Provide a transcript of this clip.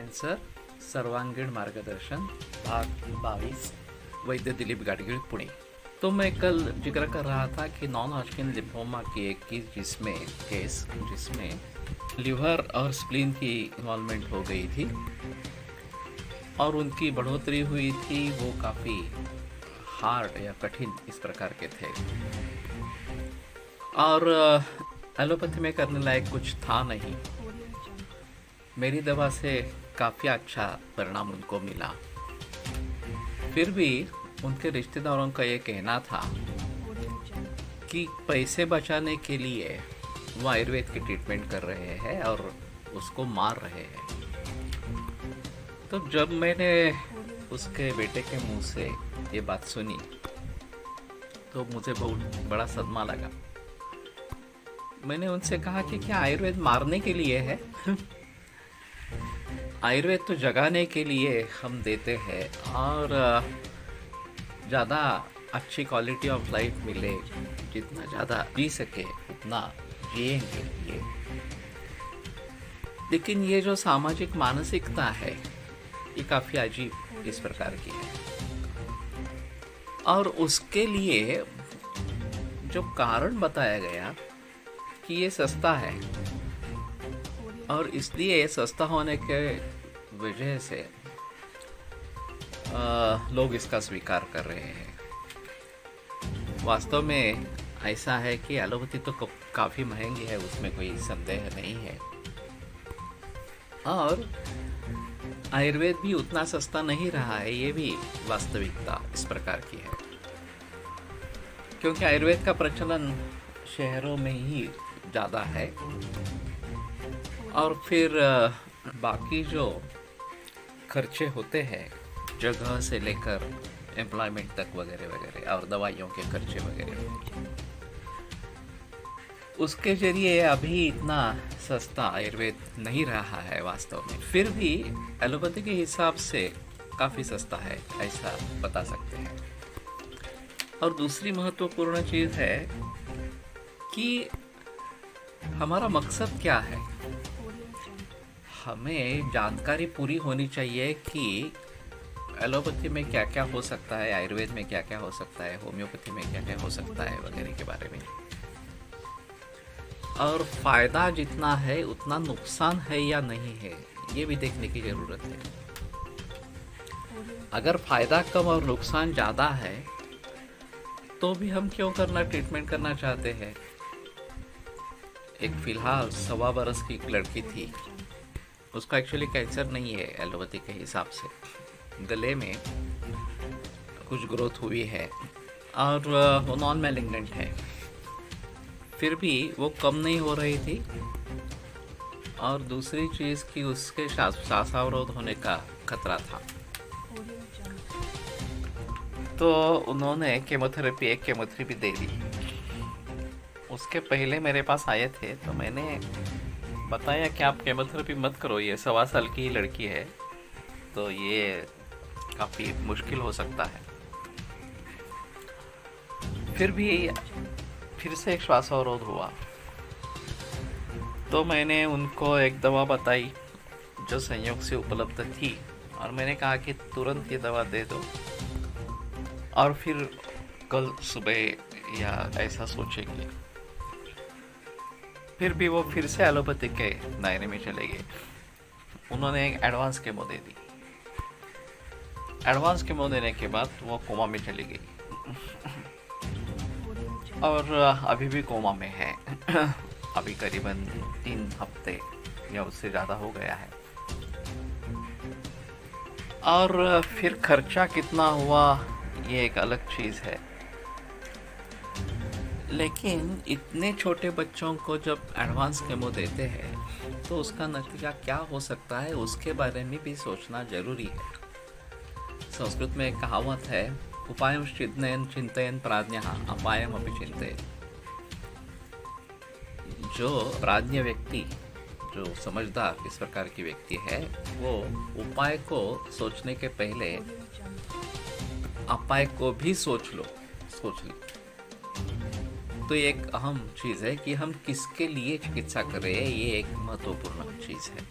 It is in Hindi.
कॅन्सर सर्वांगीण मार्गदर्शन भाग 22 वैद्य दिलीप गाडगीळ पुणे। तो मैं कल जिक्र कर रहा था कि नॉन हॉजकिन लिम्फोमा की एक केस जिसमें लिवर और स्प्लीन की इन्वॉल्वमेंट हो गई थी और उनकी बढ़ोतरी हुई थी। वो काफ़ी हार्ड या कठिन इस प्रकार के थे और एलोपैथी में करने लायक कुछ था नहीं। मेरी दवा से काफ़ी अच्छा परिणाम उनको मिला। फिर भी उनके रिश्तेदारों का ये कहना था कि पैसे बचाने के लिए वो आयुर्वेद की ट्रीटमेंट कर रहे हैं और उसको मार रहे हैं। तो जब मैंने उसके बेटे के मुंह से ये बात सुनी तो मुझे बहुत बड़ा सदमा लगा। मैंने उनसे कहा कि क्या आयुर्वेद मारने के लिए है? आयुर्वेद तो जगाने के लिए हम देते हैं और ज़्यादा अच्छी क्वालिटी ऑफ लाइफ मिले, जितना ज़्यादा जी सके उतना जिएंगे ये। लेकिन ये जो सामाजिक मानसिकता है ये काफ़ी अजीब इस प्रकार की है और उसके लिए जो कारण बताया गया कि ये सस्ता है और इसलिए सस्ता होने के वजह से लोग इसका स्वीकार कर रहे हैं। वास्तव में ऐसा है कि एलोपैथी तो काफ़ी महंगी है, उसमें कोई संदेह नहीं है और आयुर्वेद भी उतना सस्ता नहीं रहा है। ये भी वास्तविकता इस प्रकार की है क्योंकि आयुर्वेद का प्रचलन शहरों में ही ज़्यादा है और फिर बाकी जो खर्चे होते हैं जगह से लेकर एम्प्लॉयमेंट तक वगैरह वगैरह और दवाइयों के खर्चे वगैरह, उसके जरिए अभी इतना सस्ता आयुर्वेद नहीं रहा है वास्तव में। फिर भी एलोपैथी के हिसाब से काफ़ी सस्ता है, ऐसा बता सकते हैं। और दूसरी महत्वपूर्ण चीज़ है कि हमारा मकसद क्या है। हमें जानकारी पूरी होनी चाहिए कि एलोपैथी में क्या क्या हो सकता है, आयुर्वेद में क्या क्या हो सकता है, होम्योपैथी में क्या क्या हो सकता है वगैरह के बारे में। और फ़ायदा जितना है उतना नुकसान है या नहीं है ये भी देखने की ज़रूरत है। अगर फ़ायदा कम और नुकसान ज़्यादा है तो भी हम क्यों ट्रीटमेंट करना चाहते हैं। एक फ़िलहाल 1.25 बरस की एक लड़की थी, उसका एक्चुअली कैंसर नहीं है एलोपैथी के हिसाब से। गले में कुछ ग्रोथ हुई है और वो नॉन मैलिग्नेंट है, फिर भी वो कम नहीं हो रही थी। और दूसरी चीज़ कि उसके श्वासावरोध होने का खतरा था। तो उन्होंने एक केमोथेरेपी दे दी। उसके पहले मेरे पास आए थे तो मैंने बताया कि आप केमोथेरेपी मत करो, ये 1.25 साल की ही लड़की है तो ये काफ़ी मुश्किल हो सकता है। फिर से एक श्वासावरोध हुआ तो मैंने उनको एक दवा बताई जो संयोग से उपलब्ध थी और मैंने कहा कि तुरंत ये दवा दे दो और फिर कल सुबह या ऐसा सोचेंगे। फिर भी वो फिर से एलोपैथी के दायरे में चले गए। उन्होंने एक एडवांस केमो दे दी। एडवांस केमो देने के बाद वो कोमा में चली गई और अभी भी कोमा में है। अभी करीबन 3 हफ्ते या उससे ज़्यादा हो गया है। और फिर खर्चा कितना हुआ ये एक अलग चीज़ है। लेकिन इतने छोटे बच्चों को जब एडवांस केमो देते हैं तो उसका नतीजा क्या हो सकता है उसके बारे में भी सोचना जरूरी है। संस्कृत में एक कहावत है, उपायं चिंतयन् प्राज्ञः अपायमपि चिन्तयेत्। जो प्राज्ञ व्यक्ति, जो समझदार इस प्रकार की व्यक्ति है, वो उपाय को सोचने के पहले अपाय को भी सोच ले। तो ये एक अहम चीज़ है कि हम किसके लिए चिकित्सा कर रहे हैं, ये एक महत्वपूर्ण चीज़ है।